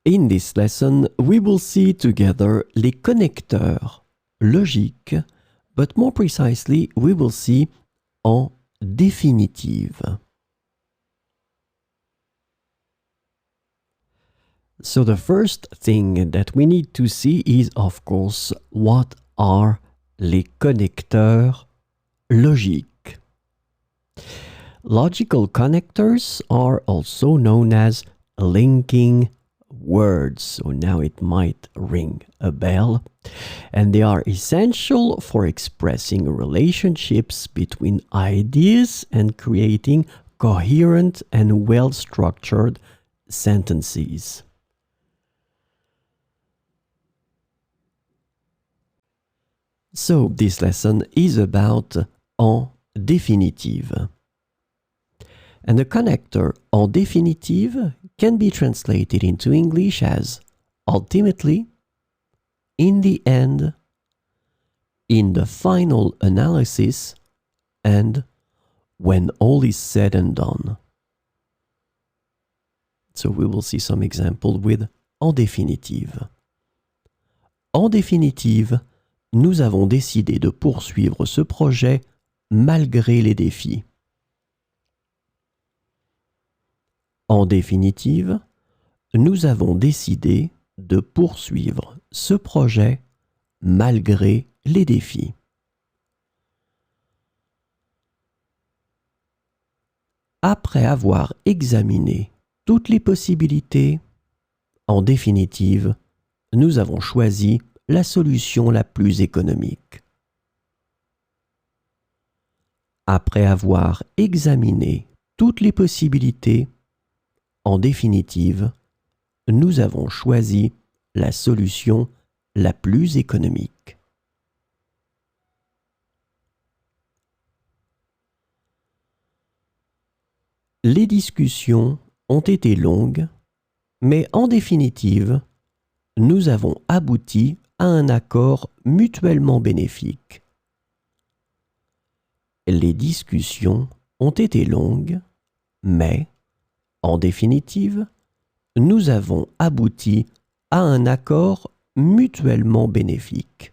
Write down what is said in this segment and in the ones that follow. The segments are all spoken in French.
In this lesson, we will see together les connecteurs logiques, but more precisely, we will see en définitive. So the first thing that we need to see is, of course, what are les connecteurs logiques. Logical connectors are also known as linking words. So now it might ring a bell. And they are essential for expressing relationships between ideas and creating coherent and well-structured sentences. So this lesson is about en définitive. And the connector en définitive can be translated into English as ultimately, in the end, in the final analysis, and when all is said and done. So we will see some examples with en définitive. En définitive, nous avons décidé de poursuivre ce projet malgré les défis. En définitive, nous avons décidé de poursuivre ce projet malgré les défis. Après avoir examiné toutes les possibilités, en définitive, nous avons choisi la solution la plus économique. Après avoir examiné toutes les possibilités, en définitive, nous avons choisi la solution la plus économique. Les discussions ont été longues, mais en définitive, nous avons abouti à un accord mutuellement bénéfique. Les discussions ont été longues, mais, en définitive, nous avons abouti à un accord mutuellement bénéfique.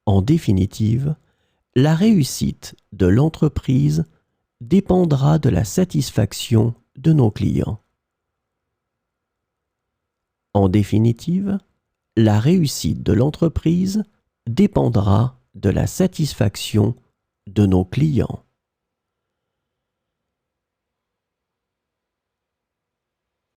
En définitive, la réussite de l'entreprise dépendra de la satisfaction de nos clients. En définitive, la réussite de l'entreprise dépendra de la satisfaction de nos clients.